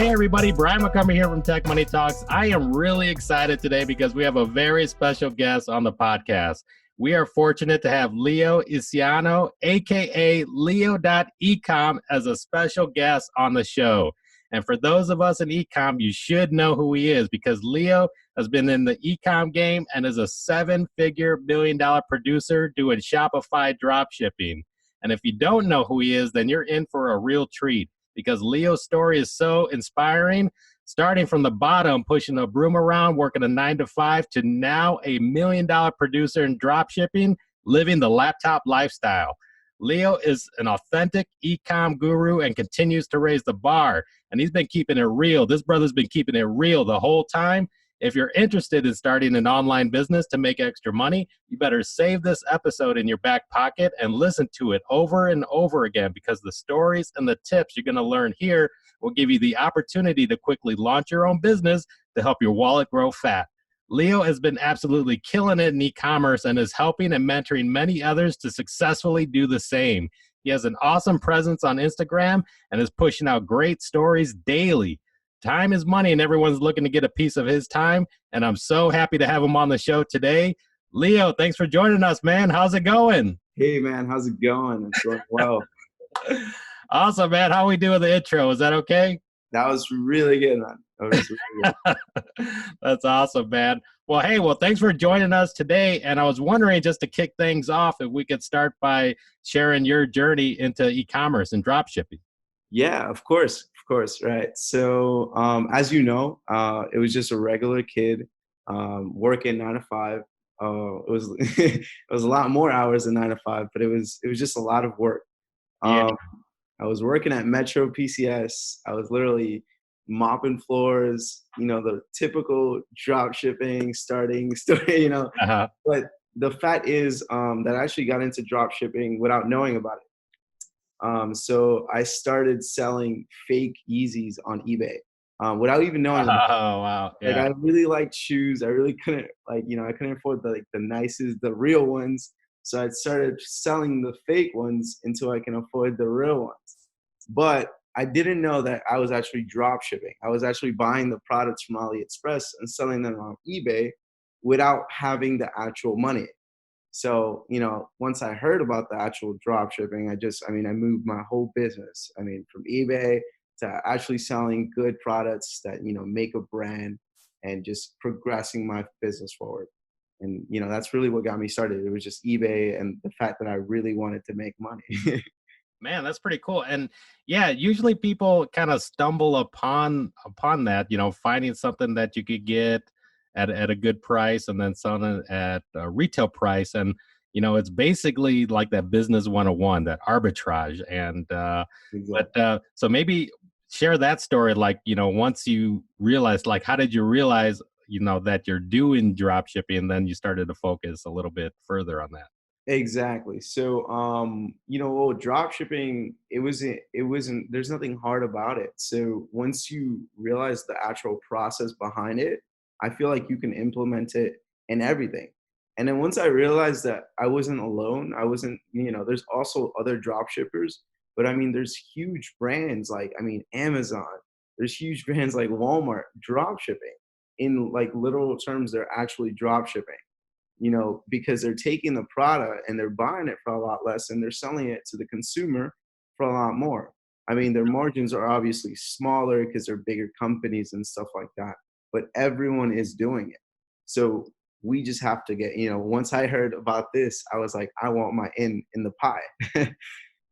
Hey everybody, Brian Montgomery here from Tech Money Talks. I am really excited today because we have a very special guest on the podcast. We are fortunate to have Iciano, aka LEO.ECOM, as a special guest on the show. And for those of us in ecom, you should know who he is because Leo has been in the ecom game and is a seven-figure billion-dollar producer doing Shopify dropshipping. And if you don't know who he is, then you're in for a real treat, because Leo's story is so inspiring, starting from the bottom, pushing a broom around, working a 9-to-5, to now a $1 million producer in dropshipping, living the laptop lifestyle. Leo is an authentic e-com guru and continues to raise the bar, and he's been keeping it real. This brother's been keeping it real the whole time. If you're interested in starting an online business to make extra money, you better save this episode in your back pocket and listen to it over and over again, because the stories and the tips you're going to learn here will give you the opportunity to quickly launch your own business to help your wallet grow fat. Leo has been absolutely killing it in e-commerce and is helping and mentoring many others to successfully do the same. He has an awesome presence on Instagram and is pushing out great stories daily. Time is money, and everyone's looking to get a piece of his time, and I'm so happy to have him on the show today. Leo, thanks for joining us, man. How's it going? Hey, man. How's it going? It's going well. Awesome, man. How we doing the intro? Is that okay? That was really good, man. That was really good. That's awesome, man. Well, thanks for joining us today. And I was wondering, just to kick things off, if we could start by sharing your journey into e-commerce and dropshipping. Yeah, of course, right. So, as you know, it was just a regular kid working 9-to-5. It was it was a lot more hours than 9-to-5, but it was just a lot of work. I was working at Metro PCS. I was literally mopping floors, the typical drop shipping, starting story, But the fact is that I actually got into drop shipping without knowing about it. So I started selling fake Yeezys on eBay without even knowing. Oh, wow. Yeah. Like, I really liked shoes. I really couldn't, I couldn't afford the nicest, the real ones. So I started selling the fake ones until I can afford the real ones. But I didn't know that I was actually drop shipping. I was actually buying the products from AliExpress and selling them on eBay without having the actual money. So, once I heard about the actual drop shipping, I moved my whole business. From eBay to actually selling good products that, make a brand, and just progressing my business forward. And, that's really what got me started. It was just eBay and the fact that I really wanted to make money. Man, that's pretty cool. And yeah, usually people kind of stumble upon that, finding something that you could get at a good price and then selling it at a retail price. And, it's basically like that business 101, that arbitrage. And, Exactly. So maybe share that story. Like, once you realized, like, how did you realize, that you're doing drop shipping, and then you started to focus a little bit further on that? Exactly. So, drop shipping, it wasn't, there's nothing hard about it. So once you realize the actual process behind it, I feel like you can implement it in everything. And then once I realized that I wasn't alone, there's also other drop shippers, but there's huge brands like, Amazon, there's huge brands like Walmart drop shipping. In like literal terms, they're actually drop shipping. Because they're taking the product and they're buying it for a lot less and they're selling it to the consumer for a lot more. Their margins are obviously smaller because they're bigger companies and stuff like that, but everyone is doing it. So we just have to get, once I heard about this, I was like, I want my in the pie.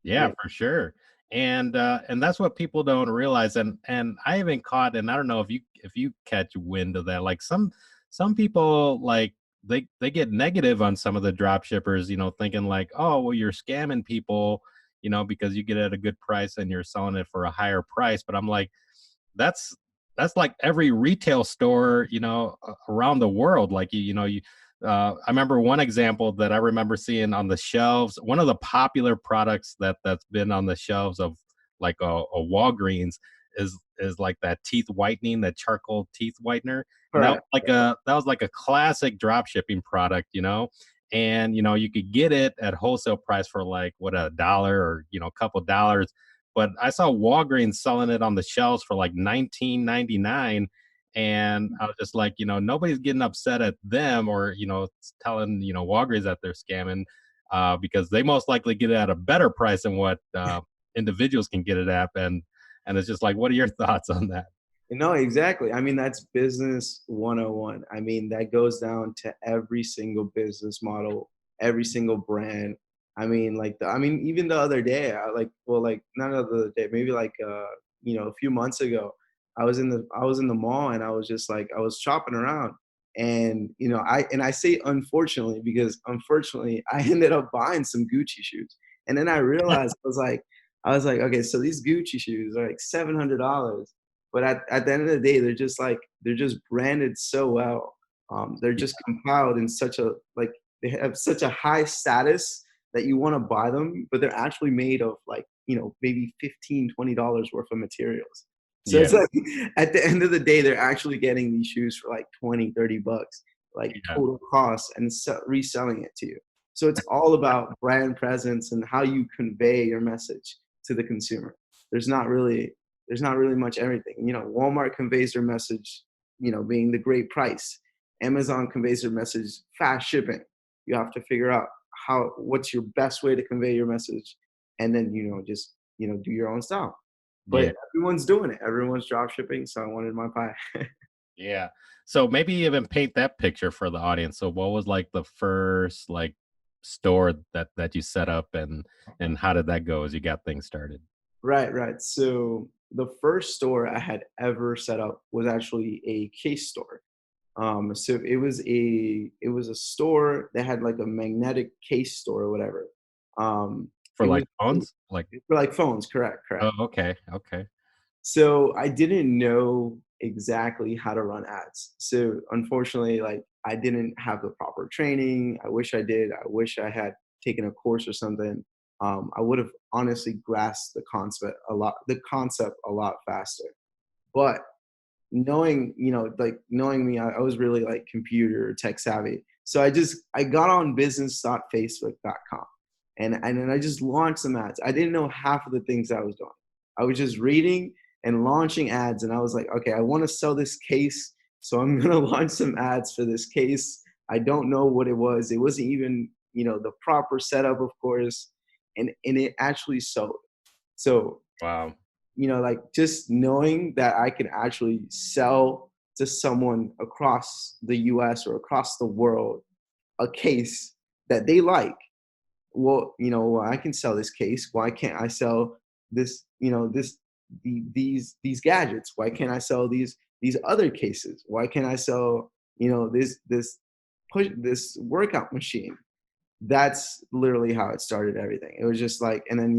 Yeah, for sure. And that's what people don't realize. And I even caught, and I don't know if you catch wind of that, like some people, like, they get negative on some of the drop shippers, thinking like, oh, well, you're scamming people, because you get it at a good price and you're selling it for a higher price. But I'm like, that's like every retail store, around the world. Like, I remember one example that I remember seeing on the shelves. One of the popular products that's been on the shelves of like a Walgreens is like that teeth whitening, that charcoal teeth whitener. And Correct. that was like a classic drop shipping product, and you could get it at wholesale price for like $1 or a couple dollars. but I saw Walgreens selling it on the shelves for like 19.99, and I was just like, nobody's getting upset at them, or telling Walgreens that they're scamming, because they most likely get it at a better price than what individuals can get it at. And it's just like, what are your thoughts on that? No, exactly. I mean, that's business 101. I mean, that goes down to every single business model, every single brand. I mean, even the other day, not the other day, maybe a few months ago, I was in the mall, and I was just like, I was shopping around, and I say unfortunately, because unfortunately I ended up buying some Gucci shoes. And then I realized, I was like, okay, so these Gucci shoes are like $700, but at the end of the day, they're just branded so well. They're just compiled in such a, like, they have such a high status that you want to buy them, but they're actually made of, like, maybe $15-20 worth of materials. So Yeah, it's like at the end of the day, they're actually getting these shoes for like 20-30 bucks, like yeah, total cost, and reselling it to you. So it's all about brand presence and how you convey your message to the consumer. There's not really there's not really much everything. Walmart conveys their message, being the great price. Amazon conveys their message, fast shipping. You have to figure out what's your best way to convey your message, and then just do your own style. yeah, But everyone's doing it. Everyone's drop shipping, so I wanted my pie. yeah. So maybe even paint that picture for the audience. So what was like the first like store that you set up, and how did that go as you got things started? Right, right. So the first store I had ever set up was actually a case store. So it was a store that had like a magnetic case store or whatever. For It like was phones? Like, for like phones, correct, oh, correct. okay, okay. So I didn't know exactly how to run ads. So unfortunately, like, I didn't have the proper training. I wish I did. I wish I had taken a course or something. I would have honestly grasped the concept a lot faster. But knowing me, I was really like computer tech savvy. So I got on business.facebook.com, and then I just launched some ads. I didn't know half of the things I was doing. I was just reading and launching ads, and I was like, okay, I want to sell this case, so I'm gonna launch some ads for this case. I don't know what it was. It wasn't even the proper setup, of course, and it actually sold. So Wow. like, just knowing that I can actually sell to someone across the US or across the world a case that they like. Well, I can sell this case. Why can't I sell this, these gadgets? Why can't I sell these other cases? Why can't I sell, this workout machine? That's literally how it started everything. It was just like, and then,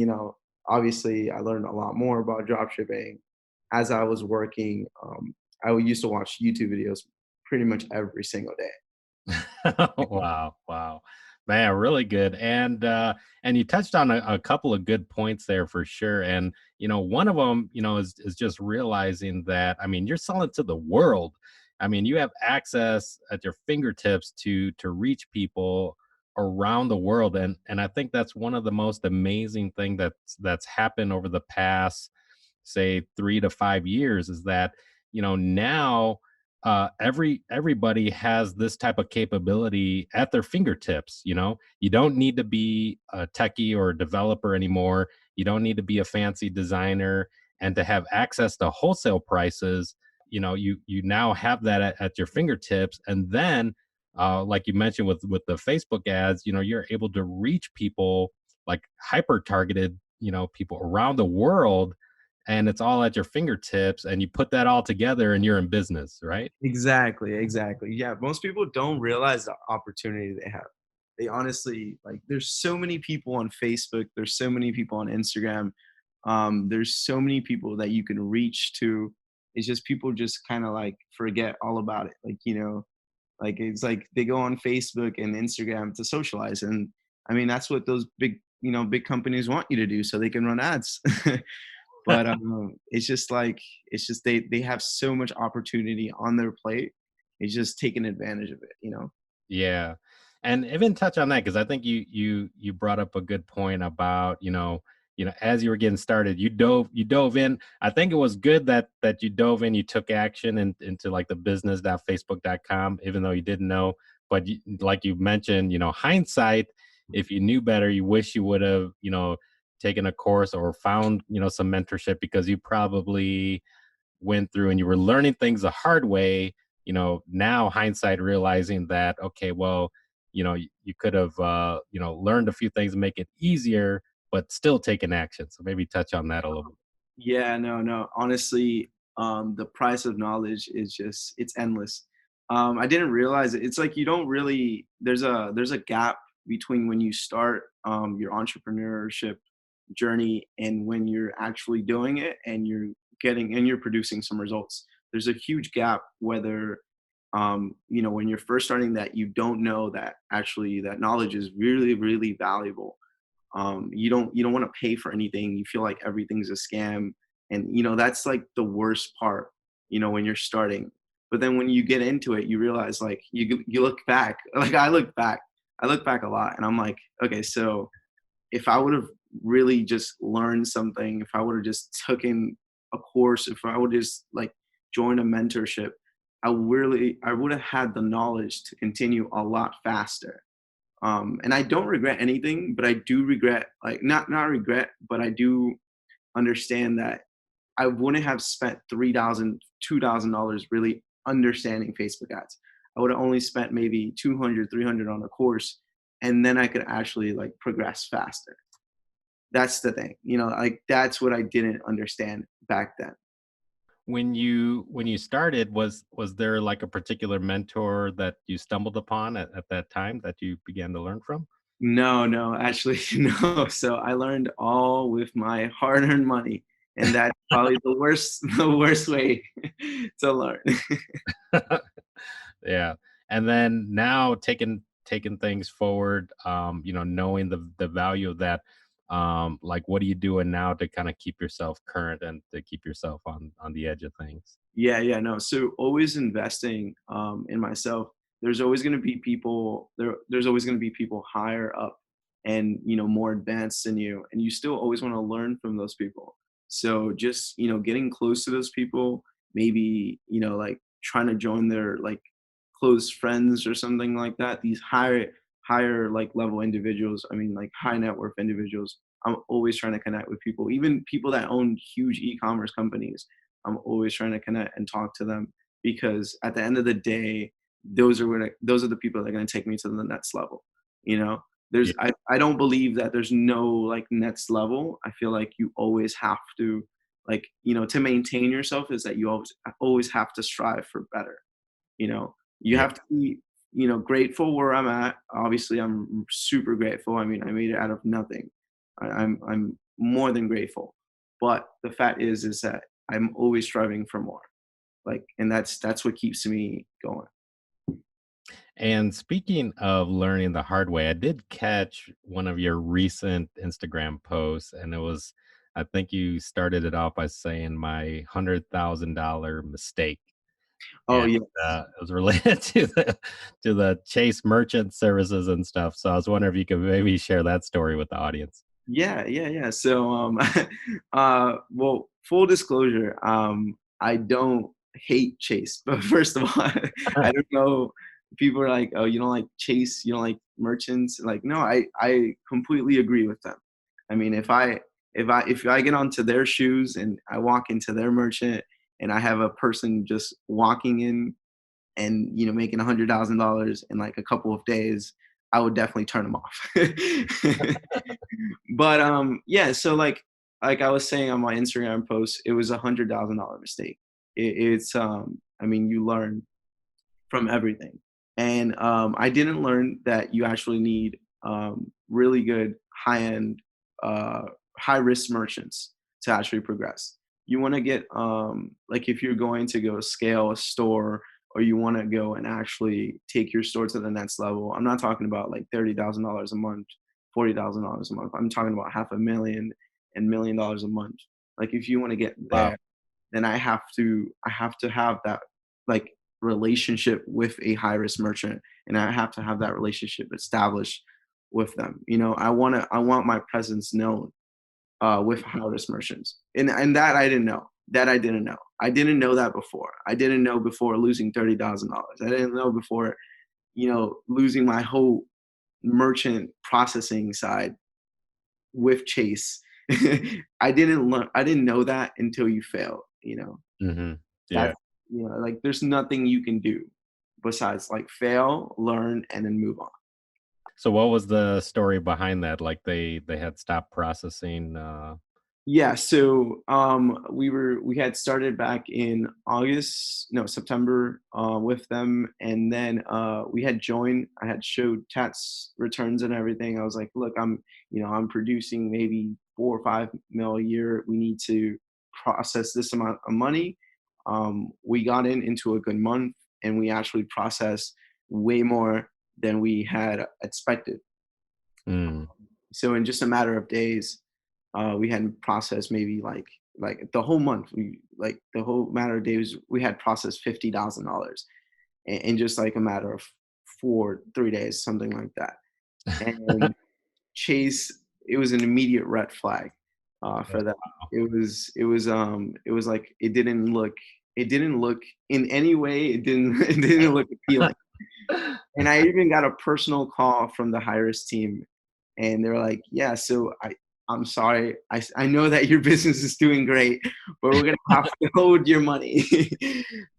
obviously I learned a lot more about drop shipping as I was working. I used to watch YouTube videos pretty much every single day. Wow, wow. Man, really good. And you touched on a couple of good points there for sure. And one of them, is just realizing that, I mean, you're selling to the world. I mean, you have access at your fingertips to reach people around the world. And I think that's one of the most amazing thing that's happened over the past, say, 3 to 5 years, is that, now everybody has this type of capability at their fingertips. You don't need to be a techie or a developer anymore. You don't need to be a fancy designer, and to have access to wholesale prices. You now have that at your fingertips. And then, like you mentioned with the Facebook ads, you're able to reach people, like hyper targeted, people around the world, and it's all at your fingertips, and you put that all together and you're in business, right? Exactly, exactly. Yeah, most people don't realize the opportunity they have. They honestly, like, there's so many people on Facebook, there's so many people on Instagram. There's so many people that you can reach to. It's just people just kind of like forget all about it. Like, like, it's like they go on Facebook and Instagram to socialize, and I mean, that's what those big companies want you to do so they can run ads. But it's just like, they have so much opportunity on their plate. It's just taking advantage of it. Yeah. And even touch on that, because I think you brought up a good point about, as you were getting started, you dove in. I think it was good that you dove in, you took action into like the business.facebook.com, even though you didn't know. But like you mentioned, hindsight, if you knew better, you wish you would have, taken a course or found, some mentorship, because you probably went through and you were learning things the hard way. Now hindsight, realizing that, okay, well, you could have, learned a few things to make it easier, but still taking action. So maybe touch on that a little bit. Yeah, no. Honestly, the price of knowledge is just it's endless. I didn't realize it. It's like you don't really there's a gap between when you start your entrepreneurship journey and when you're actually doing it and you're producing some results. There's a huge gap whether when you're first starting that you don't know that actually that knowledge is really, really valuable. You don't want to pay for anything. You feel like everything's a scam, and that's like the worst part. When you're starting, but then when you get into it, you realize like you look back. Like I look back a lot, and I'm like, okay, so if I would have really just learned something, if I would have just taken a course, if I would just like join a mentorship, I would have had the knowledge to continue a lot faster. And I don't regret anything, but I do regret, like, not regret, but I do understand that I wouldn't have spent $2,000 really understanding Facebook ads. I would have only spent maybe 200, 300 on a course, and then I could actually like progress faster. That's the thing, like that's what I didn't understand back then. When you started, was there like a particular mentor that you stumbled upon at that time that you began to learn from? No, actually, no. So I learned all with my hard-earned money, and that's probably the worst way to learn. Yeah. And then now taking things forward, knowing the value of that, like what are you doing now to kind of keep yourself current and to keep yourself on the edge of things? Yeah, no. So always investing in myself. There's always going to be people higher up and more advanced than you, and you still always want to learn from those people. So just getting close to those people, maybe like trying to join their like close friends or something like that. These higher like level individuals. I mean, like high net worth individuals. I'm always trying to connect with people, even people that own huge e-commerce companies. I'm always trying to connect and talk to them because at the end of the day, those are the people that are going to take me to the next level. You know, Yeah. I don't believe that there's no like next level. I feel like you always have to like to maintain yourself is that you always have to strive for better. You Yeah. have to be grateful where I'm at. Obviously, I'm super grateful. I mean, I made it out of nothing. I'm more than grateful. But the fact is that I'm always striving for more. Like, and that's what keeps me going. And speaking of learning the hard way, I did catch one of your recent Instagram posts, and I think you started it off by saying my $100,000 mistake. Oh And yeah. it was related to the Chase merchant services and stuff. So I was wondering if you could maybe share that story with the audience. Yeah. So, well, full disclosure, I don't hate Chase, but first of all, I don't know. People are like, "Oh, you don't like Chase? You don't like merchants?" Like, no, I completely agree with them. I mean, if I get onto their shoes and I walk into their merchant and I have a person just walking in and making $100,000 in like a couple of days, I would definitely turn them off. But yeah, so like I was saying on my Instagram post, it was $100,000 mistake. It's I mean, you learn from everything. And I didn't learn that you actually need really good high end, uh, high risk merchants to actually progress. You want to get like if you're going to go scale a store or you want to go and actually take your store to the next level. I'm not talking about like $30,000 a month, $40,000 a month. I'm talking about half a million and $1 million a month. Like if you want to get Wow. there, then I have to have that like relationship with a high risk merchant, and I have to have that relationship established with them. I want my presence known. with high-risk merchants. And that I didn't know. That I didn't know. I didn't know that before. I didn't know before losing $30,000. I didn't know before, losing my whole merchant processing side with Chase. I didn't learn. I didn't know that until you fail. Hmm. Yeah. That's like there's nothing you can do besides like fail, learn, and then move on. So what was the story behind that? Like they had stopped processing. Yeah, so we had started back in September with them, and then we had joined. I had showed tax returns and everything. I was like, look, I'm producing maybe 4 or 5 mil a year. We need to process this amount of money. We got into a good month, and we actually processed way more than we had expected. Mm, So in just a matter of days, we had processed maybe like the whole month. We like the whole matter of days we had processed $50,000 in just like a matter of 3 days, something like that. And Chase, it was an immediate red flag for that. It was like it didn't look in any way. It didn't it didn't look appealing. And I even got a personal call from the high-risk team, and they're like, "Yeah, so I'm sorry. I know that your business is doing great, but we're gonna have to hold your money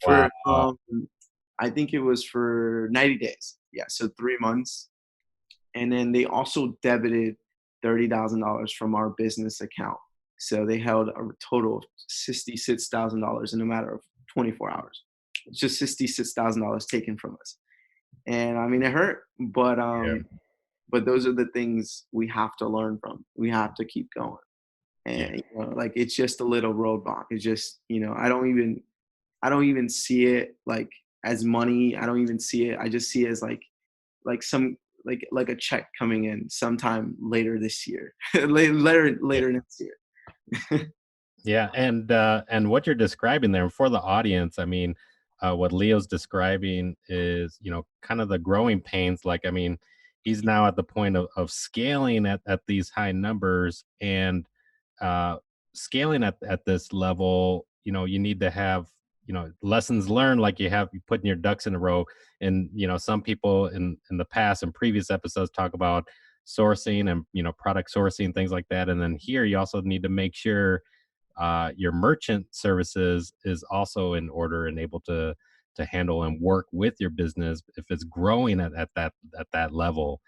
for wow. I think it was for 90 days. Yeah, so 3 months, and then they also debited $30,000 from our business account. So they held a total of $66,000 in a matter of 24 hours. It's just $66,000 taken from us. And I mean, it hurt, Yeah. but those are the things we have to learn from. We have to keep going. Yeah. And like it's just a little roadblock. It's just, I don't even see it like as money. I don't even see it. I just see it as like some like a check coming in sometime later this year. Later next year. Yeah, and what you're describing there for the audience, I mean, what Leo's describing is, kind of the growing pains. Like, I mean, he's now at the point of scaling at these high numbers and uh, scaling at this level. You need to have lessons learned, like you putting your ducks in a row. And some people in the past and previous episodes talk about sourcing and product sourcing, things like that. And then here you also need to make sure your merchant services is also in order and able to handle and work with your business if it's growing at that level,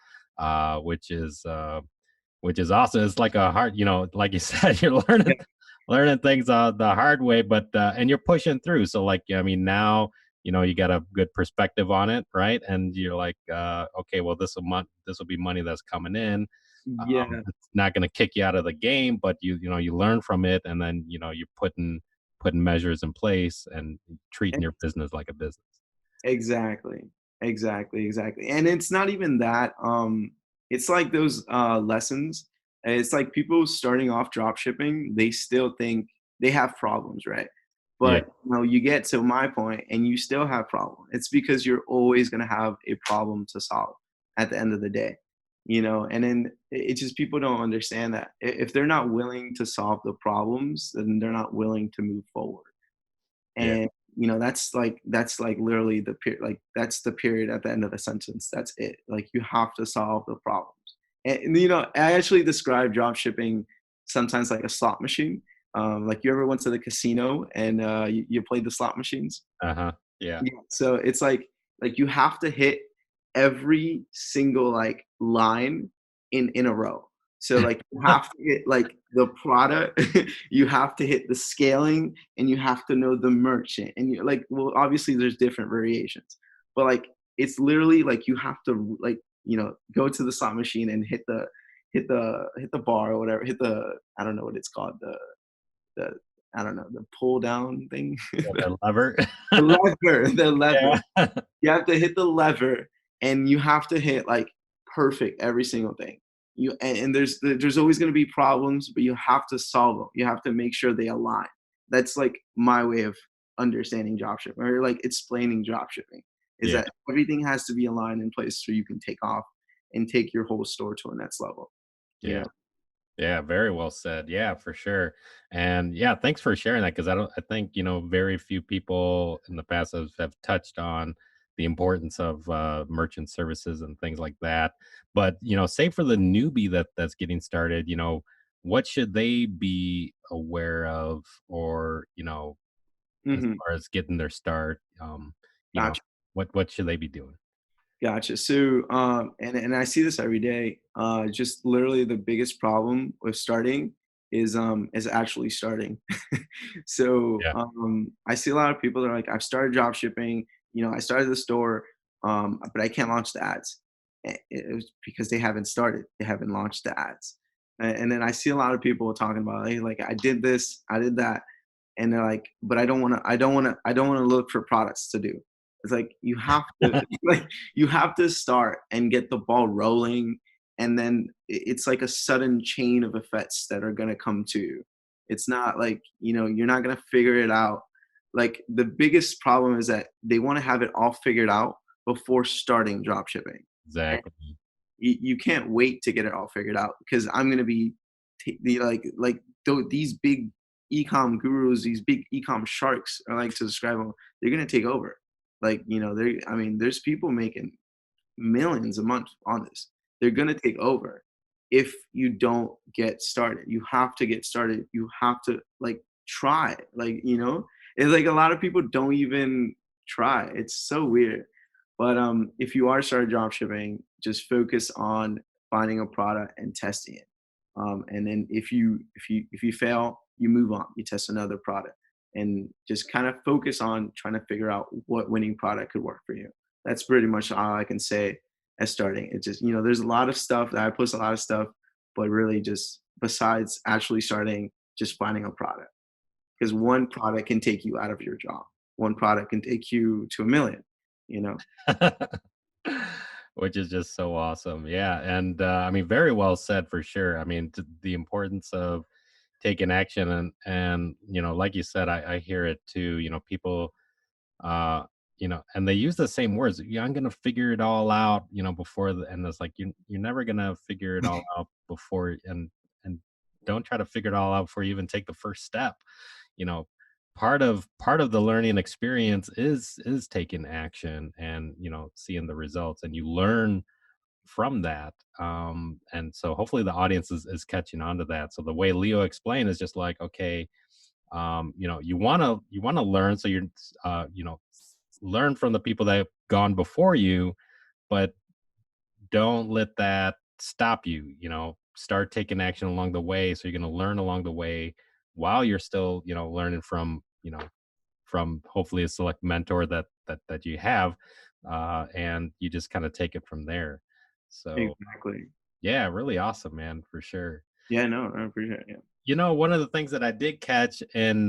which is awesome. It's like a hard, like you said, you're Yeah, learning things the hard way, but and you're pushing through. So like, I mean, now you got a good perspective on it, right? And you're like, okay, well, this will be money that's coming in. yeah. It's not going to kick you out of the game, but you learn from it, and then you're putting measures in place and treating your business like a business. Exactly. Exactly. And it's not even that, it's like those, lessons. It's like people starting off drop shipping, they still think they have problems, right? Yeah, But, you get to my point and you still have problem. It's because you're always gonna have a problem to solve at the end of the day, And then it's just people don't understand that. If they're not willing to solve the problems, then they're not willing to move forward. yeah, And that's like literally like that's the period at the end of the sentence. That's it. Like you have to solve the problems. And I actually describe drop shipping sometimes like a slot machine. Like you ever went to the casino and you played the slot machines? uh-huh, yeah, Yeah. So it's like you have to hit every single like line in a row. So like you have to hit like the product, you have to hit the scaling, and you have to know the merchant. And you like, well, obviously there's different variations, but like it's literally like you have to like go to the slot machine and hit the bar or whatever, hit the, I don't know what it's called, the I don't know, the pull down thing. yeah, the lever. The lever, the lever. Yeah. You have to hit the lever, and you have to hit like perfect every single thing. And there's always going to be problems, but you have to solve them. You have to make sure they align. That's like my way of understanding dropshipping, or like explaining dropshipping, is Yeah, that everything has to be aligned in place so you can take off and take your whole store to a next level. You yeah. know. Yeah, very well said. Yeah, for sure. And yeah, thanks for sharing that because I think, very few people in the past have touched on the importance of merchant services and things like that. But, say for the newbie that's getting started, what should they be aware of or, as Hmm. far as getting their start, you know, Gotcha. what should they be doing? Gotcha. So, and I see this every day. Just literally the biggest problem with starting is actually starting. So, Yeah, I see a lot of people that are like, I've started drop shipping. I started the store, but I can't launch the ads. It was because they haven't started. They haven't launched the ads. And then I see a lot of people talking about, hey, like I did this, I did that, and they're like, but I don't want to look for products to do. It's like you have to like you have to start and get the ball rolling, and then it's like a sudden chain of effects that are gonna come to you. It's not like, you're not gonna figure it out. Like the biggest problem is that they want to have it all figured out before starting drop shipping. exactly. You can't wait to get it all figured out because I'm gonna be these big ecom gurus, these big ecom sharks, I like to describe them. They're gonna take over. Like, they I mean, there's people making millions a month on this. They're gonna take over if you don't get started. You have to get started. You have to like try. It's like a lot of people don't even try. It's so weird. But if you are started drop shipping, just focus on finding a product and testing it. And then if you fail, you move on. You test another product and just kind of focus on trying to figure out what winning product could work for you. That's pretty much all I can say as starting. It just, there's a lot of stuff that I post a lot of stuff, but really just besides actually starting, just finding a product. Because one product can take you out of your job. One product can take you to a million, you know? Which is just so awesome. Yeah. And I mean, very well said for sure. I mean, the importance of taking action and, like you said, I hear it too, people, uh, and they use the same words. Yeah, I'm going to figure it all out, before and it's like, you're never going to figure it all out before and don't try to figure it all out before you even take the first step. you know part of the learning experience is taking action and seeing the results and you learn from that. And so hopefully the audience is catching on to that. So the way Leo explained is just like, okay, you want to learn, so you're learn from the people that have gone before you, but don't let that stop you. Start taking action along the way, so you're going to learn along the way while you're still learning from hopefully a select mentor that you have, and you just kind of take it from there. So Exactly. yeah, really awesome, man, for sure. Yeah, no, I appreciate it. Yeah. One of the things that I did catch in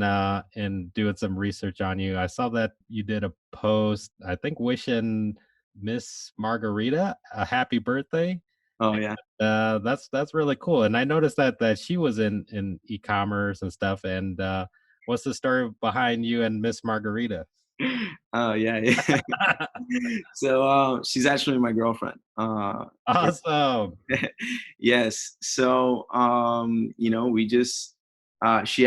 doing some research on you, I saw that you did a post, I think, wishing Miss Margarita a happy birthday. Oh, yeah. That's really cool. And I noticed that she was in e-commerce and stuff. And what's the story behind you and Miss Margarita? Oh, yeah, yeah. So, she's actually my girlfriend. Yeah. Awesome. Yes. So, we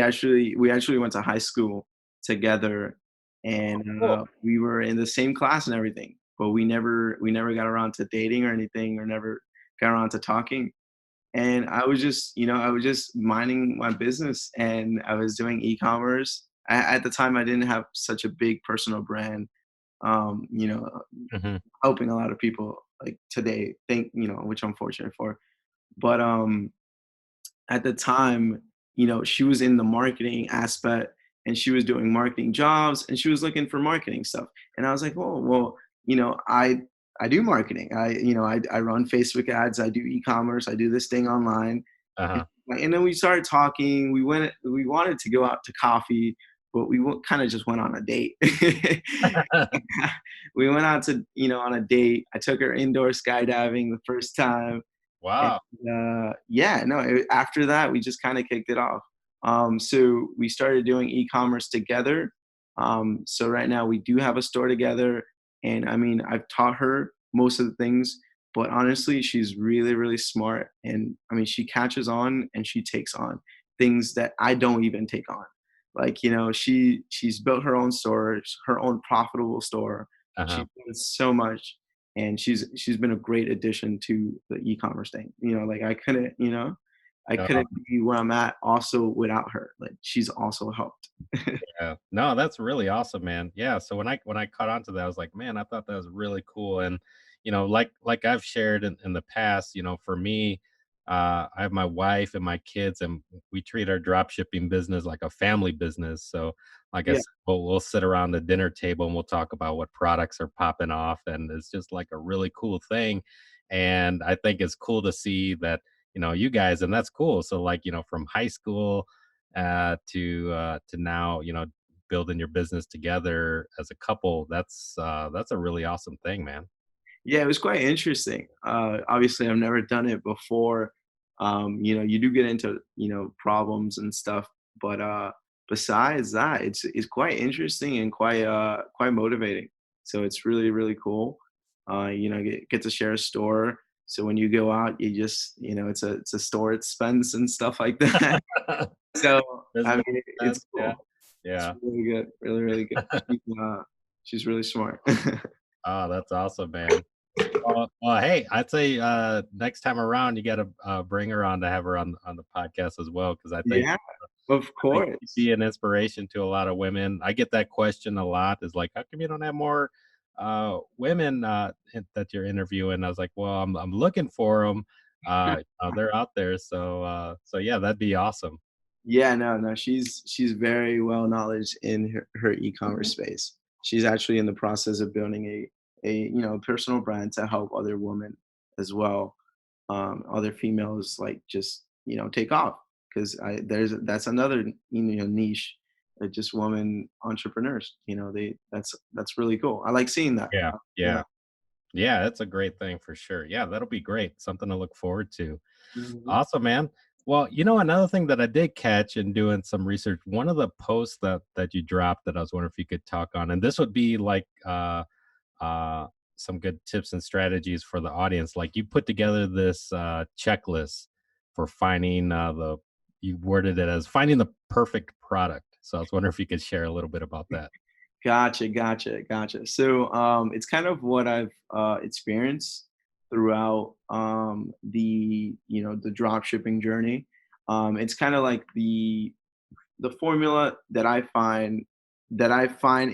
actually went to high school together, and Cool. we were in the same class and everything, but we never got around to dating or anything, or never got around to talking. And I was just minding my business, and I was doing e-commerce. At the time, I didn't have such a big personal brand. Um, you know, Mhm. Helping a lot of people like today, which I'm fortunate for. But at the time, she was in the marketing aspect, and she was doing marketing jobs, and she was looking for marketing stuff. And I was like, oh, well, I do marketing. I run Facebook ads. I do e-commerce. I do this thing online. And, Uh-huh. and then we started talking. We wanted to go out to coffee, but we kind of just went on a date. We went out on a date. I took her indoor skydiving the first time, and Wow. yeah, no, after that, we just kind of kicked it off. So we started doing e-commerce together. So right now we do have a store together, and I mean, I've taught her most of the things. But honestly, she's really, really smart. And I mean, she catches on and she takes on things that I don't even take on. Like, she's built her own store, her own profitable store. She's Uh-huh. done so much. And she's been a great addition to the e-commerce thing. Like I couldn't be where I'm at also without her. Like she's also helped. Yeah. No, that's really awesome, man. Yeah. So when I caught on to that, I was like, man, I thought that was really cool. And like I've shared in the past, for me, I have my wife and my kids, and we treat our drop shipping business like a family business. So, like I Yeah. said, we'll sit around the dinner table and we'll talk about what products are popping off, and it's just like a really cool thing. And I think it's cool to see that you guys, and that's cool. So, like from high school to now, building your business together as a couple. That's a really awesome thing, man. Yeah, it was quite interesting. Obviously, I've never done it before. You do get into problems and stuff, but besides that, it's quite interesting and quite motivating. So it's really really cool. Get to share a store. So when you go out, you just it's a store expense and stuff like that. So Doesn't I make mean, it's sense. Yeah. cool. It's Yeah. really good, really really good. She's really smart. Oh, that's awesome, man. Well, hey, I'd say next time around you got to bring her on to have her on the podcast as well, because Yeah, of I think she'd course. be an inspiration to a lot of women. I get that question a lot. Is like, how come you don't have more women that you're interviewing? I was like, well, I'm looking for them. They're out there. So yeah, that'd be awesome. Yeah, no, no, she's very well knowledge in her e-commerce space. She's actually in the process of building a personal brand to help other women as well, other females like just take off because that's another niche, just women entrepreneurs. That's really cool. I like seeing that. Yeah, Yeah. yeah, yeah. It's a great thing for sure. Yeah, that'll be great. Something to look forward to. Mhm. Awesome, man. Well, another thing that I did catch in doing some research, one of the posts that you dropped that I was wondering if you could talk on, and this would be like uh some good tips and strategies for the audience. Like you put together this checklist for finding the you worded it as finding the perfect product. So I was wondering if you could share a little bit about that. Gotcha, gotcha, gotcha. So it's kind of what I've experienced throughout the drop shipping journey. It's kind of like the formula that I find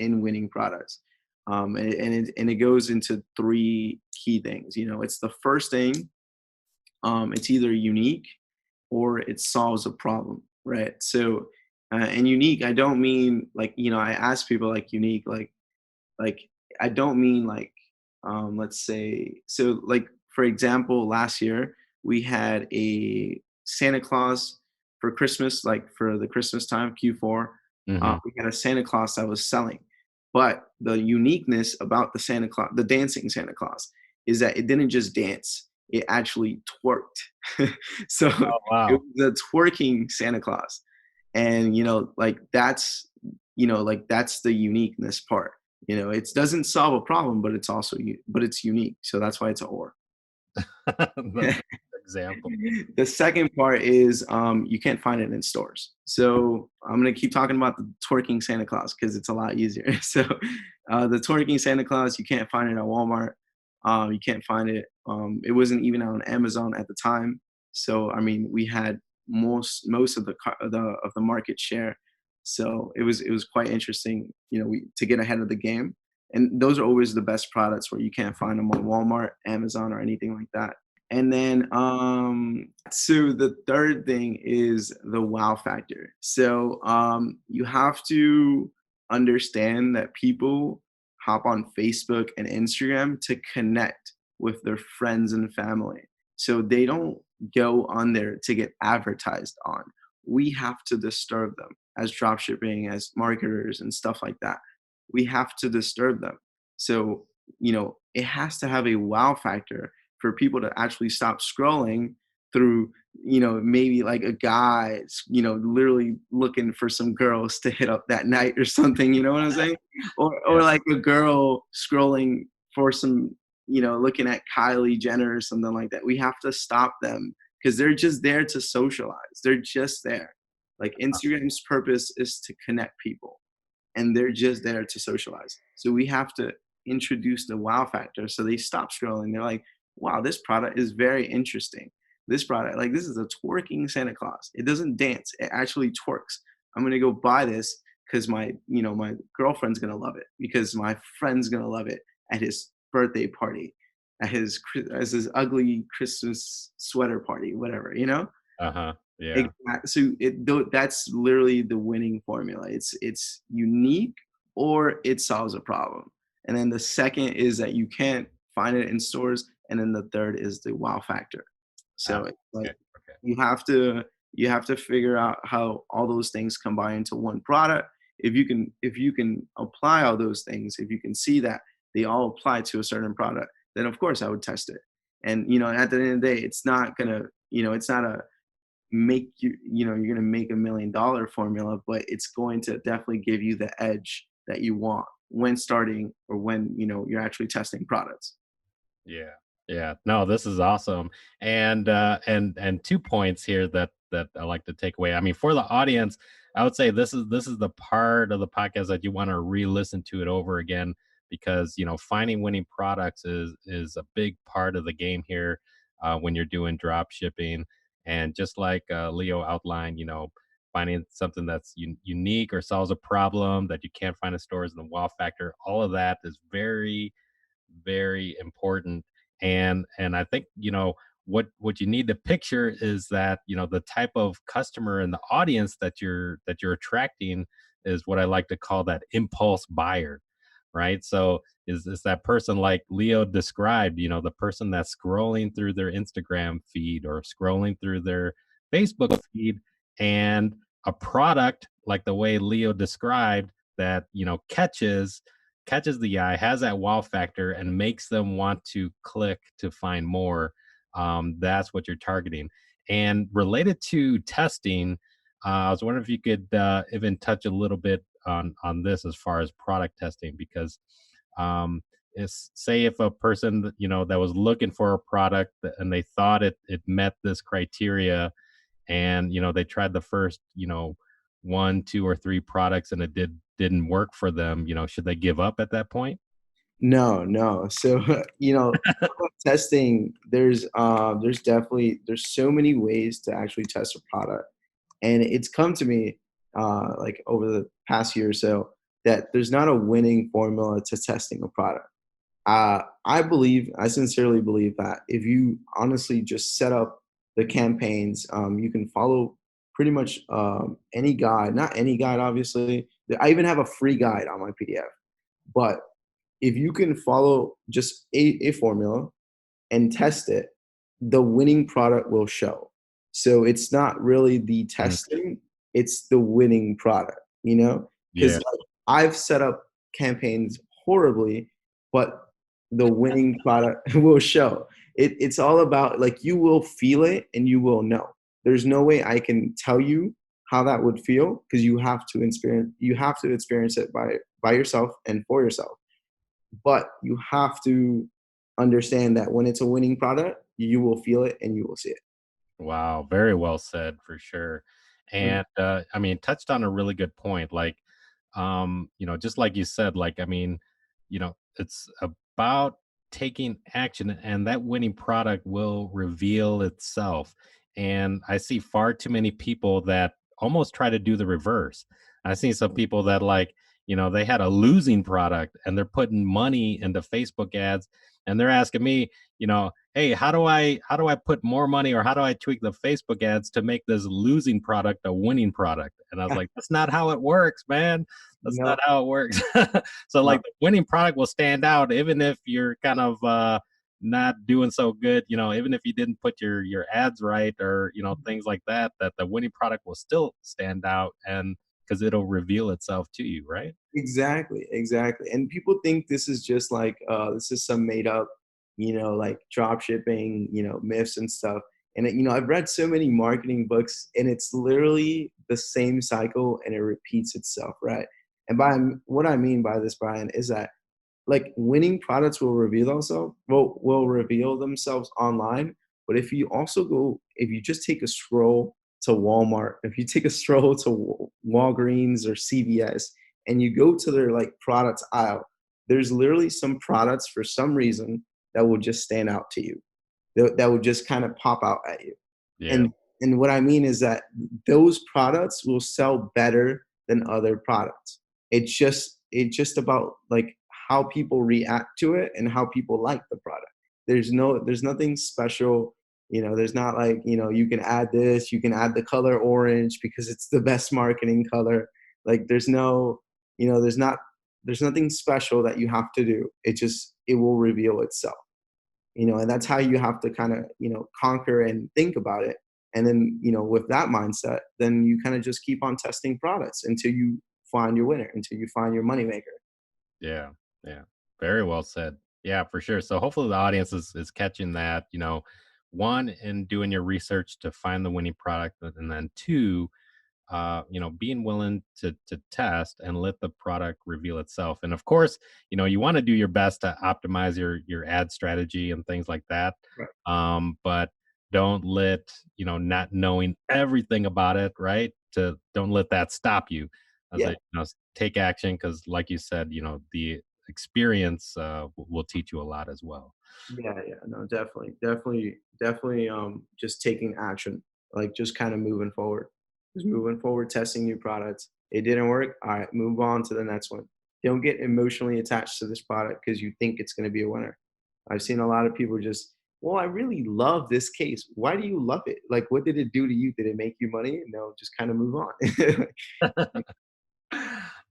in winning products. And it goes into three key things. It's the first thing. It's either unique or it solves a problem, right? So, and unique, I don't mean like I ask people like unique, like I don't mean like let's say so like for example, last year we had a Santa Claus for Christmas, like for the Christmas time Q4. Hmm. We had a Santa Claus that was selling, but the uniqueness about the Santa Claus, the dancing Santa Claus, is that it didn't just dance; it actually twerked. So Oh it wow. was a twerking Santa Claus, and like that's the uniqueness part. It doesn't solve a problem, but it's unique. So that's why it's a or. That's a good example. The second part is you can't find it in stores. So I'm gonna keep talking about the twerking Santa Claus because it's a lot easier. So the twerking Santa Claus, you can't find it at Walmart. You can't find it. It wasn't even on Amazon at the time. So I mean, we had most of the market share. So it was quite interesting, to get ahead of the game. And those are always the best products where you can't find them on Walmart, Amazon, or anything like that. And then, so the third thing is the wow factor. So, you have to understand that people hop on Facebook and Instagram to connect with their friends and family. So they don't go on there to get advertised on. We have to disturb them as dropshipping, as marketers and stuff like that. We have to disturb them. So, it has to have a wow factor for people to actually stop scrolling through maybe like a guy literally looking for some girls to hit up that night or something, you know what I'm saying? Or Yeah. like a girl scrolling for some looking at Kylie Jenner or something like that. We have to stop them because they're just there to socialize. They're just there. Like Instagram's purpose is to connect people, and they're just there to socialize. So we have to introduce the wow factor so they stop scrolling. They're like, wow, this product is very interesting. This product, like, this is a twerking Santa Claus. It doesn't dance, it actually twerks. I'm gonna go buy this because my girlfriend's gonna love it, because my friend's gonna love it at his birthday party, at his ugly Christmas sweater party, whatever. Uh-huh. Yeah. Exactly. So that's literally the winning formula. It's unique, or it solves a problem. And then the second is that you can't find it in stores, and then the third is the wow factor. Ah, So it's like okay. Okay. you have to figure out how all those things combine into one product. If you can apply all those things, if you can see that they all apply to a certain product, then of course I would test it. And at the end of the day, it's not a you're going to make $1 million formula, but it's going to definitely give you the edge that you want when starting, or when you're actually testing products. Yeah. Yeah. No, this is awesome. And 2 points here that I like to take away. I mean, for the audience, I would say this is the part of the podcast that you want to re-listen to it over again, because finding winning products is a big part of the game here when you're doing drop shipping. And just like Leo outlined, finding something that's unique or solves a problem that you can't find in stores, and the wow factor, all of that is very, very important. And I think what you need to picture is that the type of customer and the audience that you're attracting is what I like to call that impulse buyer, right? So is that person like Leo described, the person that's scrolling through their Instagram feed or scrolling through their Facebook feed, and a product like the way Leo described that catches the eye, has that wow factor, and makes them want to click to find more. That's what you're targeting. And related to testing, I was wondering if you could even touch a little bit on this as far as product testing, because is say if a person that was looking for a product and they thought it met this criteria, and they tried the first 1, 2, or 3 products, and it didn't work for them, should they give up at that point? No, no. So, testing, there's so many ways to actually test a product. And it's come to me, like over the past year or so, that there's not a winning formula to testing a product. I sincerely believe that if you honestly just set up the campaigns, you can follow pretty much any guide, not any guide, obviously. I even have a free guide on my PDF. But if you can follow just a formula and test it, the winning product will show. So it's not really the Mm, testing, it's the winning product, you know? yeah. Because I've set up campaigns horribly, but the winning product will show. It's all about, like, you will feel it and you will know. There's no way I can tell you how that would feel, because you have to experience it by yourself and for yourself. But you have to understand that when it's a winning product, you will feel it and you will see it. Wow, very well said for sure. Mm. And I mean, touched on a really good point. Like, just like you said, like, I mean, it's about taking action, and that winning product will reveal itself. And I see far too many people that almost try to do the reverse. I see some people that, like, they had a losing product and they're putting money into Facebook ads, and they're asking me, hey, how do I put more money, or how do I tweak the Facebook ads to make this losing product a winning product? And I was like, that's not how it works, man. That's No, not how it works. So no, like the winning product will stand out even if you're kind of not doing so good, even if you didn't put your ads right, or things like that, that the winning product will still stand out, and because it'll reveal itself to you, right? exactly, exactly. And people think this is just like this is some made up, like drop shipping, myths and stuff. And I've read so many marketing books, and it's literally the same cycle, and it repeats itself, right? And what I mean by this, Brian, is that like winning products will reveal themselves will reveal themselves online. But if you just take a stroll to Walmart, if you take a stroll to Walgreens or CVS, and you go to their like products aisle, there's literally some products for some reason that will just stand out to you. That will just kind of pop out at you. Yeah. And and what I mean is that those products will sell better than other products. It's just about like how people react to it and how people like the product. There's nothing special. There's not like, you can add this, you can add the color orange because it's the best marketing color. Like there's nothing special that you have to do. It will reveal itself. And that's how you have to kind of, conquer and think about it. And then, with that mindset, then you kind of just keep on testing products until you find your winner, until you find your moneymaker. Yeah. Yeah. Very well said. Yeah, for sure. So hopefully the audience is catching that, one, in doing your research to find the winning product, and then two, being willing to test and let the product reveal itself. And of course, you want to do your best to optimize your ad strategy and things like that. Right. But don't let not knowing everything about it, right? To don't let that stop you. As Yeah. take action, because like you said, the experience will teach you a lot as well. Yeah, yeah, no, definitely, definitely, definitely. Just taking action, like just kind of moving forward, testing new products. It didn't work. All right, move on to the next one. Don't get emotionally attached to this product because you think it's going to be a winner. I've seen a lot of people just, well, I really love this case. Why do you love it? Like, what did it do to you? Did it make you money? No, just kind of move on.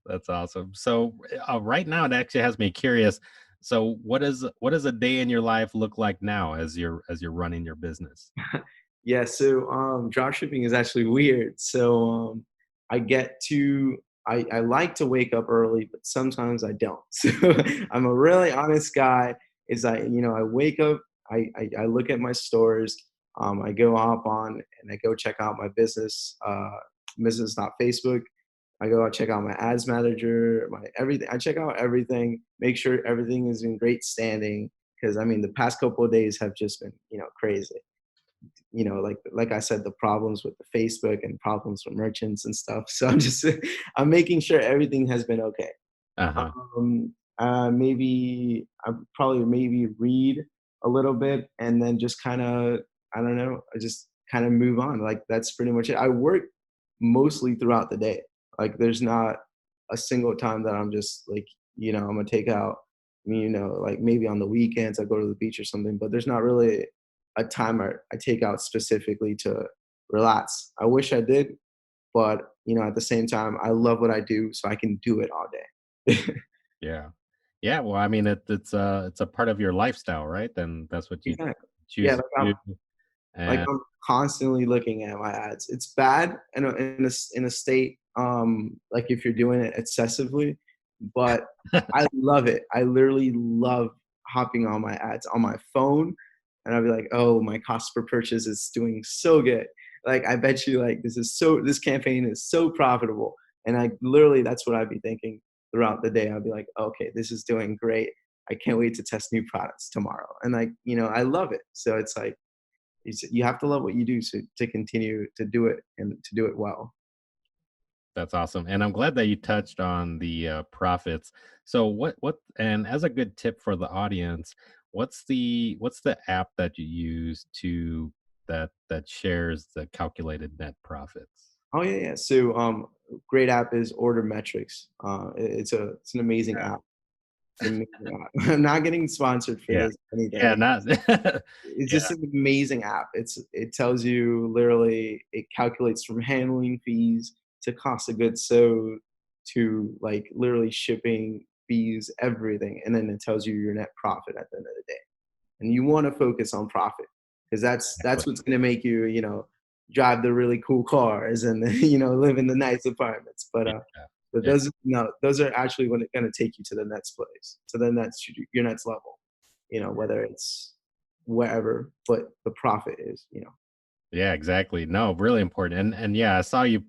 That's awesome. So right now, it actually has me curious. So what does a day in your life look like now as you're running your business? Yeah, so drop shipping is actually weird. So I get to I like to wake up early, but sometimes I don't. So I'm a really honest guy. Is I wake up, I look at my stores, I go hop on and I go check out my business, not Facebook. I go out check out my ads manager, my everything. I check out everything, make sure everything is in great standing. Because I mean, the past couple of days have just been crazy. Like I said, the problems with the Facebook and problems with merchants and stuff. So I'm making sure everything has been okay. Uh-huh. Maybe I probably maybe read a little bit and then just kind of, I don't know, I just kind of move on. Like that's pretty much it. I work mostly throughout the day. Like there's not a single time that I'm just like, I'm gonna take out. Like maybe on the weekends I go to the beach or something, but there's not really a time I take out specifically to relax. I wish I did, but at the same time, I love what I do, so I can do it all day. Yeah. Yeah. Well, I mean, it's a part of your lifestyle, right? Then that's what you Exactly. Yeah, choose to do. And I'm constantly looking at my ads. It's bad in a state, like if you're doing it excessively, but I love it. I literally love hopping on my ads on my phone, and I'll be like, "Oh, my cost per purchase is doing so good." Like, I bet you, like, this campaign is so profitable, and I literally that's what I'd be thinking throughout the day. I'd be like, "Okay, this is doing great. I can't wait to test new products tomorrow." And like, I love it. So it's like you have to love what you do to continue to do it and to do it well. that's awesome. And I'm glad that you touched on the profits. So and as a good tip for the audience, what's the app that you use to that shares the calculated net profits? Oh yeah, yeah. So great app is Order Metrics. It's an amazing app. It's an amazing app. I'm not getting sponsored for Yeah. this Yeah, anything. not It's yeah, just an amazing app. It tells you literally, it calculates from handling fees to cost of goods sold to like literally shipping fees, everything, and then it tells you your net profit at the end of the day. And you want to focus on profit because that's exactly. what's going to make you drive the really cool cars and live in the nice apartments. But Yeah, but yeah, those are actually going to take you to the next place, to the next your next level. Whether it's wherever, but the profit is. yeah, exactly. No, really important. And yeah, I saw you,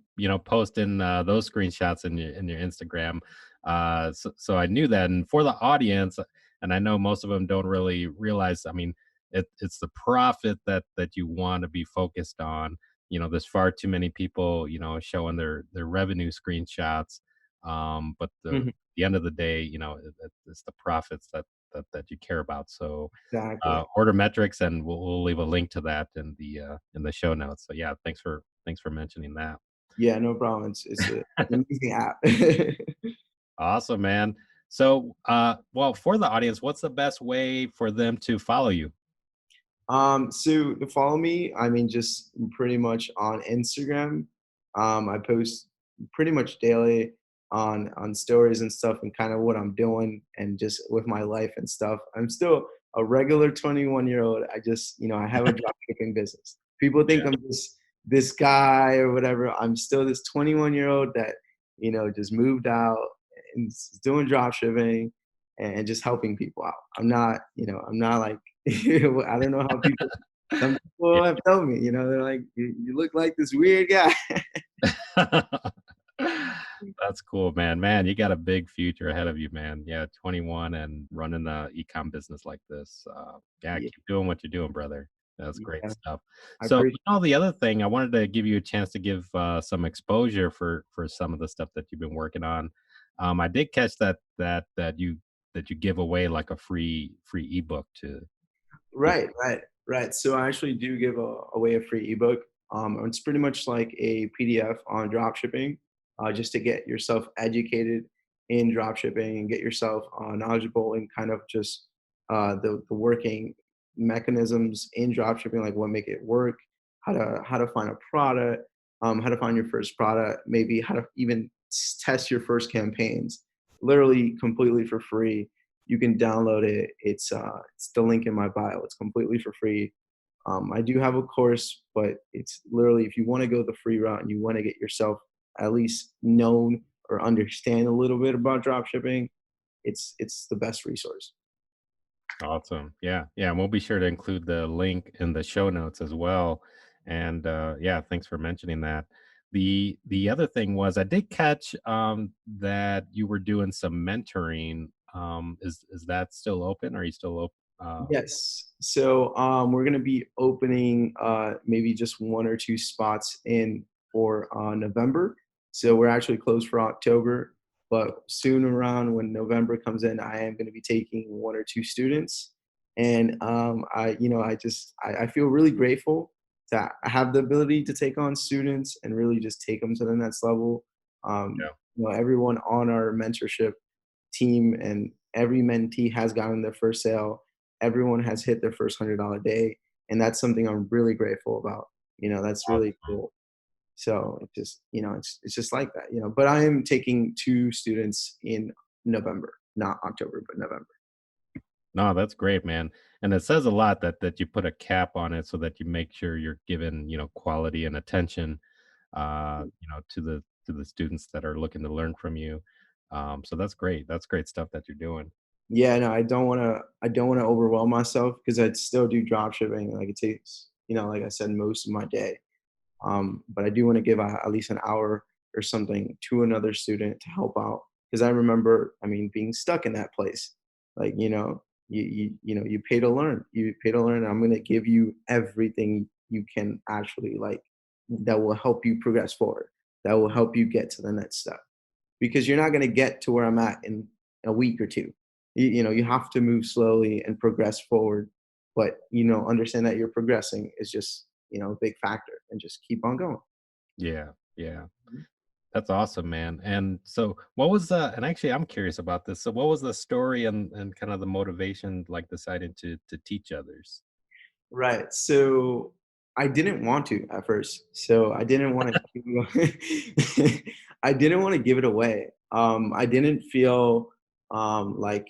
post in those screenshots in your Instagram. So I knew that. And for the audience, and I know most of them don't really realize, I mean, it's the profit that you want to be focused on. There's far too many people, showing their revenue screenshots. But Mhm. the end of the day, it's the profits that you care about. So Exactly. order metrics, and we'll leave a link to that in the show notes. So yeah, thanks for mentioning that. Yeah, no problem. It's an amazing app. Awesome, man. So, well, for the audience, what's the best way for them to follow you? So to follow me, I mean, just pretty much on Instagram. I post pretty much daily on stories and stuff, and kind of what I'm doing, and just with my life and stuff. I'm still a regular 21-year-old. I just, I have a dropshipping business. People think Yeah. I'm just this guy or whatever. I'm still this 21-year-old that, just moved out and is doing dropshipping and just helping people out. I'm not like I don't know how people. Some Yeah. people have told me, they're like, you look like this weird guy." That's cool, man. Man, you got a big future ahead of you, man. Yeah, 21 and running a ecom business like this. Yeah, Yeah, keep doing what you're doing, brother. That's great yeah, stuff. I So, appreciate. the other thing, I wanted to give you a chance to give some exposure for some of the stuff that you've been working on. I did catch that you give away like a free ebook to people. Right, right, right. So I actually do give away a free ebook. It's pretty much like a PDF on dropshipping, just to get yourself educated in dropshipping and get yourself knowledgeable in kind of just the working mechanisms in dropshipping, like what make it work, how to find a product, how to find your first product, maybe how to even test your first campaigns, literally completely for free. You can download it. It's the link in my bio. It's completely for free. I do have a course, but it's literally, if you want to go the free route and you want to get yourself at least known or understand a little bit about drop shipping, it's the best resource. Awesome. Yeah. Yeah. And we'll be sure to include the link in the show notes as well. And yeah, thanks for mentioning that. The other thing was I did catch that you were doing some mentoring. Is that still open? Are you still open? Yes. So we're going to be opening maybe just one or two spots in for November. So we're actually closed for October, but soon around when November comes in, I am going to be taking one or two students. And I feel really grateful to have the ability to take on students and really just take them to the next level. Yeah. Everyone on our mentorship team and every mentee has gotten their first sale. Everyone has hit their first $100 day, and that's something I'm really grateful about. That's really Awesome. cool. So it's just, it's just like that. But I am taking two students in November, not October, but November. No, that's great, man. And it says a lot that you put a cap on it so that you make sure you're giving, quality and attention to the students that are looking to learn from you. So that's great. That's great stuff that you're doing. Yeah, no, I don't wanna overwhelm myself because I still do drop shipping. Like it takes, like I said, most of my day. But I do want to give at least an hour or something to another student to help out, because I remember, I mean, being stuck in that place. Like, you pay to learn. You pay to learn. And I'm gonna give you everything you can actually like that will help you progress forward. That will help you get to the next step, because you're not gonna get to where I'm at in a week or two. You have to move slowly and progress forward, but understand that you're progressing is just a big factor, and just keep on going. Yeah, yeah. That's awesome, man. And so what was the and actually I'm curious about this. So what was the story and kind of the motivation like deciding to teach others? Right. So I didn't want to at first. So I didn't want to I didn't want to give it away. I didn't feel like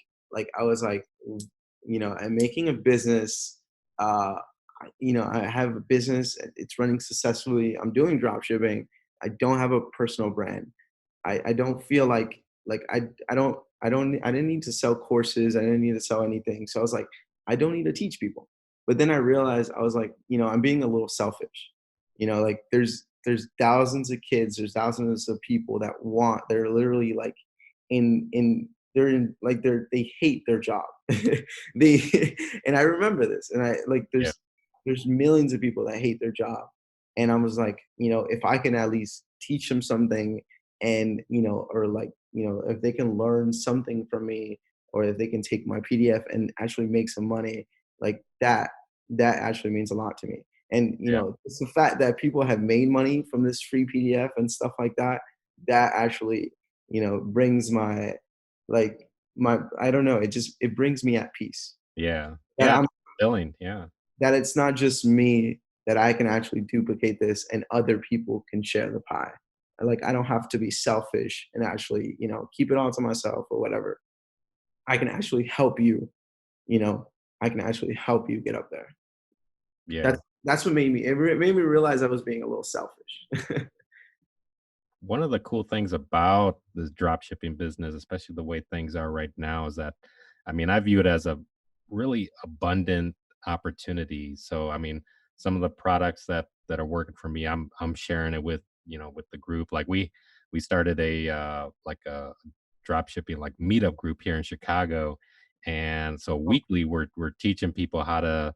I was like, I'm making a business. I have a business, it's running successfully. I'm doing drop shipping. I don't have a personal brand. I don't feel like I didn't need to sell courses. I didn't need to sell anything. So I was like, I don't need to teach people. But then I realized, I was like, I'm being a little selfish. Like there's thousands of kids, there's thousands of people that they're literally like they hate their job. They and I remember this, and I like Yeah. there's millions of people that hate their job, and I was like, if I can at least teach them something, and or like if they can learn something from me, or if they can take my PDF and actually make some money, like that actually means a lot to me. And Yeah. it's the fact that people have made money from this free PDF and stuff like that, that actually brings my like my I don't know, it brings me at peace Yeah. that Yeah. I'm Fulfilling. Yeah. that it's not just me, that I can actually duplicate this and other people can share the pie. Like, I don't have to be selfish and actually, keep it all to myself or whatever. I can actually help you, you know, I can actually help you get up there. Yeah. That's what made me realize I was being a little selfish. One of the cool things about this drop shipping business, especially the way things are right now, is that, I mean, I view it as a really abundant opportunity. So, I mean, some of the products that are working for me, I'm sharing it with with the group. Like we started a like a drop shipping like meetup group here in Chicago, and so Oh, weekly we're teaching people how to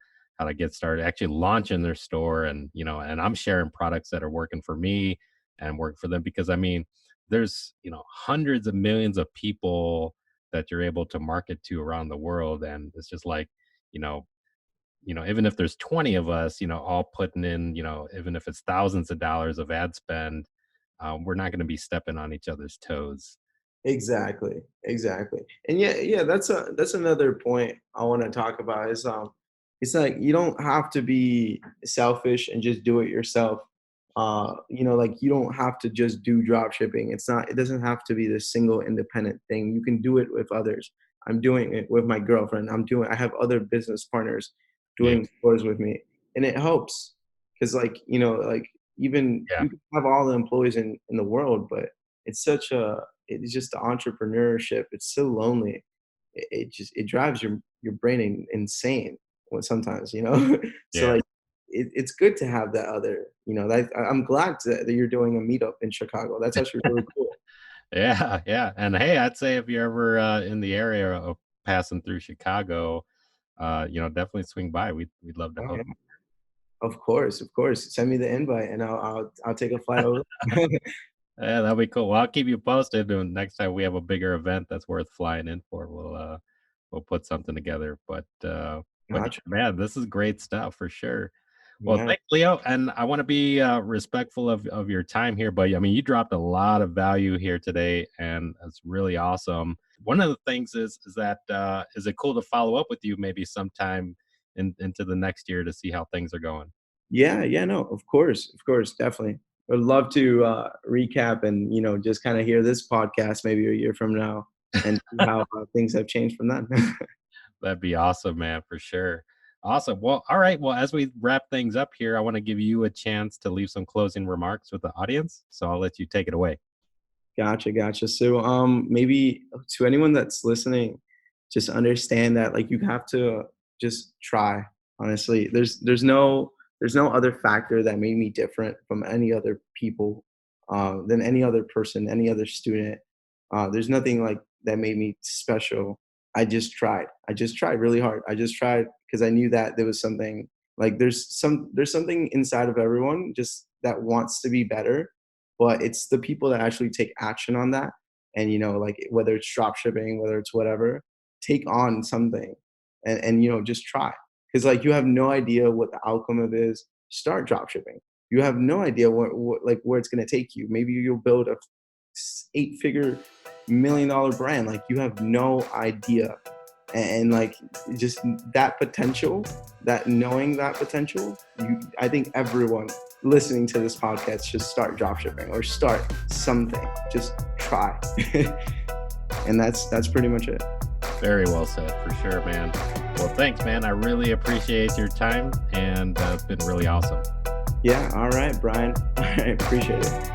get started, actually launching their store, and and I'm sharing products that are working for me and work for them, because I mean, there's hundreds of millions of people that you're able to market to around the world, and it's just like you know even if there's 20 of us all putting in even if it's thousands of dollars of ad spend, we're not going to be stepping on each other's toes. exactly, exactly. And yeah, that's another point I want to talk about is it's like you don't have to be selfish and just do it yourself. Like you don't have to just do drop shipping. It doesn't have to be this single independent thing. You can do it with others. I'm doing it with my girlfriend. I have other business partners Yeah. doing stores with me. And it helps because like even Yeah. you can have all the employees in the world, but it's just the entrepreneurship. It's so lonely. It drives your brain insane when sometimes. So Yeah. like it's good to have that other, I'm glad that you're doing a meetup in Chicago. That's actually really cool. Yeah. Yeah. And hey, I'd say if you're ever in the area of passing through Chicago, definitely swing by. We'd love to Oh, host. yeah. Of course, of course. Send me the invite and I'll take a flight over. Yeah, that'll be cool. Well, I'll keep you posted, and next time we have a bigger event that's worth flying in for, we'll put something together. But yeah, Gotcha. man, this is great stuff for sure. Well, Yeah. thanks, Leo, and I want to be respectful of your time here, but I mean, you dropped a lot of value here today, and it's really awesome. One of the things is that is it cool to follow up with you maybe sometime into the next year to see how things are going? Yeah, yeah, no, of course, definitely. I'd love to recap and just kind of hear this podcast maybe a year from now and see how things have changed from then. That'd be awesome, man, for sure. Awesome. Well, all right. Well, as we wrap things up here, I want to give you a chance to leave some closing remarks with the audience. So I'll let you take it away. Gotcha, gotcha. So, maybe to anyone that's listening, just understand that like you have to just try. Honestly, there's no other factor that made me different from any other people, than any other person, any other student. There's nothing like that made me special. I just tried. I just tried really hard. I just tried because I knew that there was something like there's something inside of everyone just that wants to be better, but it's the people that actually take action on that. And like whether it's drop shipping, whether it's whatever, take on something and just try. Because like you have no idea what the outcome of it is. Start drop shipping. You have no idea what like where it's going to take you. Maybe you'll build a 8-figure $1 million brand. Like you have no idea. And like just that potential, that knowing that potential, I think everyone listening to this podcast should start dropshipping or start something. Just try. And that's pretty much it. Very well said, for sure, man. Well, thanks, man. I really appreciate your time, and it's been really awesome. Yeah. All right, Brian. All right. Appreciate it.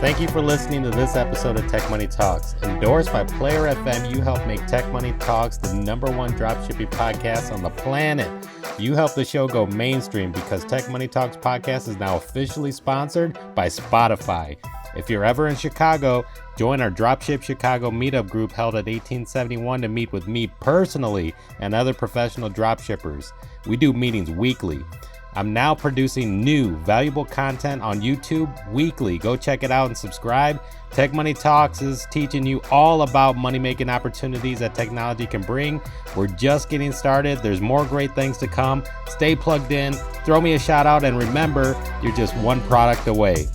Thank you for listening to this episode of Tech Money Talks. Endorsed by Player FM, you help make Tech Money Talks the #1 dropshipping podcast on the planet. You help the show go mainstream because Tech Money Talks podcast is now officially sponsored by Spotify. If you're ever in Chicago, join our Dropship Chicago meetup group held at 1871 to meet with me personally and other professional dropshippers. We do meetings weekly. I'm now producing new, valuable content on YouTube weekly. Go check it out and subscribe. Tech Money Talks is teaching you all about money-making opportunities that technology can bring. We're just getting started. There's more great things to come. Stay plugged in. Throw me a shout out, and remember, you're just one product away.